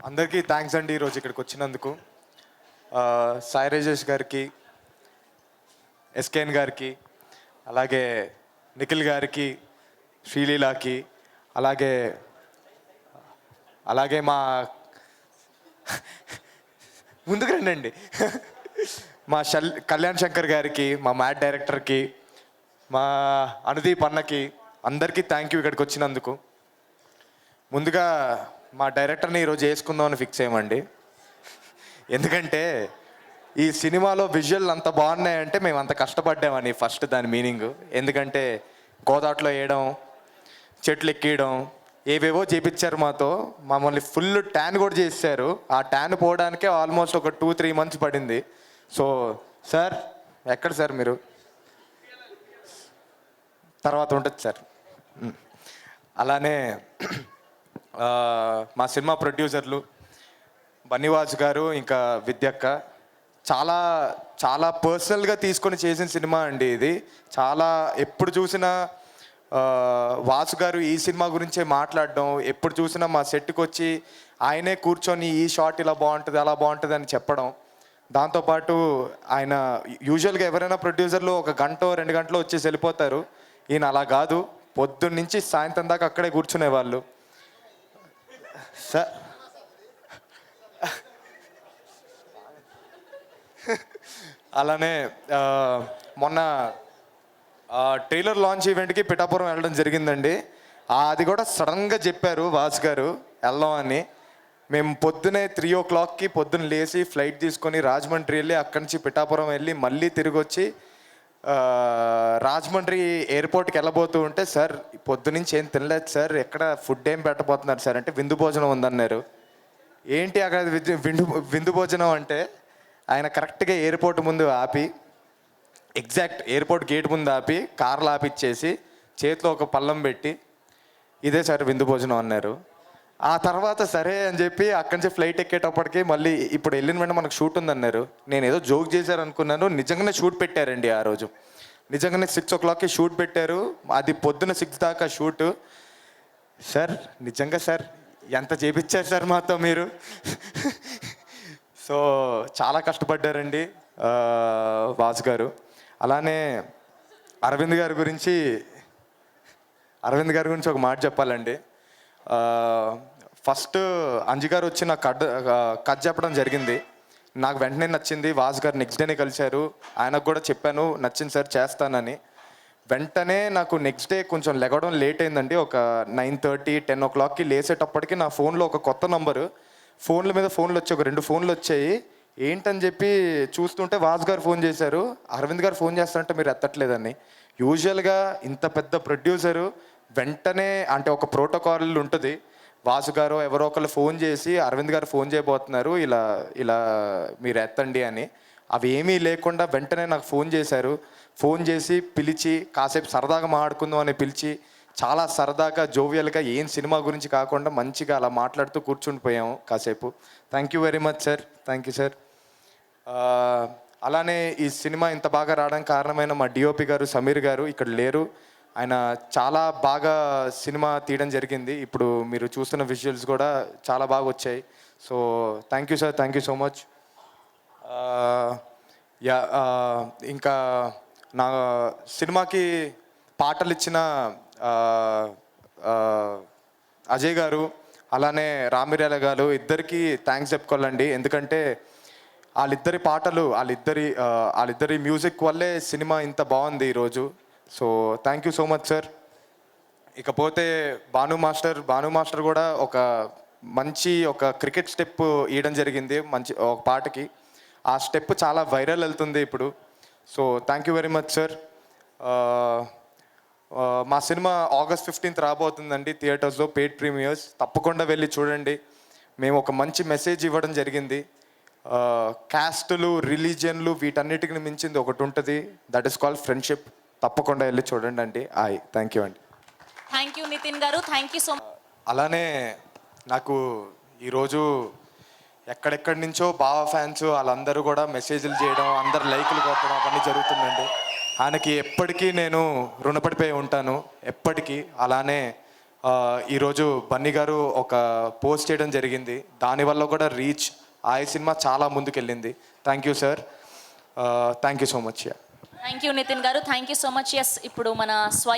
అందరికీ థ్యాంక్స్ అండి ఈరోజు ఇక్కడికి వచ్చినందుకు. సాయి రాజేష్ గారికి, ఎస్కేఎన్ గారికి, అలాగే నిఖిల్ గారికి, శ్రీలీలాకి, అలాగే అలాగే మా ముందుకు రండి మా కళ్యాణ్ శంకర్ గారికి, మా మ్యాట్ డైరెక్టర్కి, మా అనుదీప్ అన్నకి, అందరికీ థ్యాంక్ యూ ఇక్కడికి వచ్చినందుకు. ముందుగా మా డైరెక్టర్ని ఈరోజు వేసుకుందామని ఫిక్స్ అయ్యామండి. ఎందుకంటే ఈ సినిమాలో విజువల్ అంత బాగున్నాయంటే మేము అంత కష్టపడ్డామని ఫస్ట్ దాని మీనింగ్. ఎందుకంటే గోదాట్లో వేయడం, చెట్లు ఎక్కియడం, ఏవేవో చేపించారు మాతో. మమ్మల్ని ఫుల్ ట్యాన్ కూడా చేశారు. ఆ ట్యాన్ పోవడానికే ఆల్మోస్ట్ ఒక 2-3 మంత్స్ పడింది. సో సార్, ఎక్కడ సార్ మీరు? తర్వాత ఉంటుంది సార్. అలానే మా సినిమా ప్రొడ్యూసర్లు బన్నీవాస్ గారు, ఇంకా విద్యక్క, చాలా చాలా పర్సనల్గా తీసుకొని చేసిన సినిమా అండి ఇది. చాలా ఎప్పుడు చూసినా వాసు గారు ఈ సినిమా గురించే మాట్లాడడం, ఎప్పుడు చూసినా మా సెట్కి వచ్చి ఆయనే కూర్చొని ఈ షాట్ ఇలా బాగుంటుంది, అలా బాగుంటుంది అని చెప్పడం. దాంతోపాటు ఆయన యూజువల్గా ఎవరైనా ప్రొడ్యూసర్లు 1 గంట 2 గంటలు వచ్చేసి వెళ్ళిపోతారు. ఈయన అలా కాదు, పొద్దున్న నుంచి సాయంత్రం దాకా అక్కడే కూర్చునేవాళ్ళు. సార్ అలానే మొన్న ట్రైలర్ లాంచ్ ఈవెంట్కి పిఠాపురం వెళ్ళడం జరిగిందండి. అది కూడా సడన్గా చెప్పారు వాసు గారు వెళ్దాం అని. మేము పొద్దునే 3 o'clockకి పొద్దున్న లేచి ఫ్లైట్ తీసుకొని రాజమండ్రి వెళ్ళి అక్కడి నుంచి పిఠాపురం వెళ్ళి మళ్ళీ తిరిగి వచ్చి రాజమండ్రి ఎయిర్పోర్ట్కి వెళ్ళబోతూ ఉంటే, సార్ పొద్దునుంచి ఏం తినలేదు సార్, ఎక్కడ ఫుడ్ ఏం పెట్టబోతున్నారు సార్ అంటే విందు భోజనం ఉందన్నారు. ఏంటి అక్కడ విందు భోజనం అంటే, ఆయన కరెక్ట్గా ఎయిర్పోర్ట్ ముందు ఆపి, ఎగ్జాక్ట్ ఎయిర్పోర్ట్ గేట్ ముందు ఆపి కార్లు ఆపిచ్చేసి చేతిలో ఒక పళ్ళం పెట్టి, ఇదే సార్ విందు భోజనం అన్నారు. ఆ తర్వాత సరే అని చెప్పి అక్కడి నుంచి ఫ్లైట్ ఎక్కేటప్పటికి మళ్ళీ ఇప్పుడు వెళ్ళిన వెంటనే మనకు షూట్ ఉందన్నారు. నేను ఏదో జోక్ చేశారు అనుకున్నాను, నిజంగానే షూట్ పెట్టారండి ఆ రోజు. నిజంగానే 6 o'clockకి షూట్ పెట్టారు. అది పొద్దున్న 6 దాకా షూటు. సార్ నిజంగా సార్ ఎంత చేపించారు సార్ మాతో మీరు. సో చాలా కష్టపడ్డారండి వాసు గారు. అలానే అరవింద్ గారి గురించి ఒక మాట చెప్పాలండి. ఫస్ట్ అంజు గారు వచ్చి నాకు కథ చెప్పడం జరిగింది. నాకు వెంటనే నచ్చింది. వాసు గారు నెక్స్ట్ డేనే కలిశారు. ఆయనకు కూడా చెప్పాను, నచ్చింది సార్ చేస్తానని. వెంటనే నాకు నెక్స్ట్ డే కొంచెం లెగడం లేట్ అయిందండి. ఒక 9:30, 10 o'clockకి లేసేటప్పటికి నా ఫోన్లో ఒక కొత్త నంబరు, ఫోన్ల మీద ఫోన్లు వచ్చాయి, ఒక 2 ఫోన్లు వచ్చాయి. ఏంటని చెప్పి చూస్తుంటే వాసు గారు ఫోన్ చేశారు. అరవింద్ గారు ఫోన్ చేస్తారంటే మీరు ఎత్తట్లేదని. యూజువల్గా ఇంత పెద్ద ప్రొడ్యూసరు వెంటనే అంటే ఒక ప్రోటోకాల్ ఉంటుంది. వాసు గారు ఎవరో ఒకళ్ళు ఫోన్ చేసి అరవింద్ గారు ఫోన్ చేయబోతున్నారు, ఇలా ఇలా మీరు ఎత్తండి అని. అవి ఏమీ లేకుండా వెంటనే నాకు ఫోన్ చేశారు. ఫోన్ చేసి పిలిచి కాసేపు సరదాగా మాట్లాడుకుందాం అని పిలిచి, చాలా సరదాగా జోవియల్గా ఏం సినిమా గురించి కాకుండా మంచిగా అలా మాట్లాడుతూ కూర్చుండిపోయాము కాసేపు. Thank you very much sir. Thank you sir. అలానే ఈ సినిమా ఇంత బాగా రావడానికి కారణమైన మా డిఓపి గారు సమీర్ గారు ఇక్కడ లేరు. ఆయన చాలా బాగా సినిమా తీయడం జరిగింది. ఇప్పుడు మీరు చూస్తున్న విజువల్స్ కూడా చాలా బాగా వచ్చాయి. So thank you sir, thank you so much. ఇంకా నా సినిమాకి పాటలు ఇచ్చిన అజయ్ గారు, అలానే రామిరేల గారు, ఇద్దరికి థ్యాంక్స్ చెప్పుకోవాలండి. ఎందుకంటే వాళ్ళిద్దరి పాటలు, వాళ్ళిద్దరి మ్యూజిక్ వల్లే సినిమా ఇంత బాగుంది ఈరోజు. So thank you so much sir. ఇకపోతే భాను మాస్టర్ కూడా ఒక మంచి క్రికెట్ స్టెప్ ఇవ్వడం జరిగింది మంచి ఒక పాటకి. ఆ స్టెప్ చాలా వైరల్ వెళ్తుంది ఇప్పుడు. So thank you very much sir. మా సినిమా August 15th రాబోతుందండి థియేటర్స్లో, పెయిడ్ ప్రీమియర్స్. తప్పకుండా వెళ్ళి చూడండి. మేము ఒక మంచి మెసేజ్ ఇవ్వడం జరిగింది. క్యాస్టులు, రిలీజియన్లు వీటన్నిటిని మించింది ఒకటి ఉంటుంది, దట్ ఈస్ కాల్డ్ ఫ్రెండ్షిప్. తప్పకుండా వెళ్ళి చూడండి అండి. థ్యాంక్ యూ అండి. Thank you Nithin garu, thank you so much. అలానే నాకు ఈరోజు ఎక్కడెక్కడి నుంచో బావ ఫ్యాన్స్ వాళ్ళందరూ కూడా మెసేజ్లు చేయడం, అందరు లైకులు కొట్టడం అవన్నీ జరుగుతుందండి. ఆయనకి ఎప్పటికీ నేను రుణపడిపోయి ఉంటాను, ఎప్పటికీ. అలానే ఈరోజు బన్నీ గారు ఒక పోస్ట్ చేయడం జరిగింది, దానివల్ల కూడా రీచ్ ఆ సినిమా చాలా ముందుకెళ్ళింది. Thank you sir, thank you so much. Thank you Nithin garu, thank you so much. Yes, ఇప్పుడు మన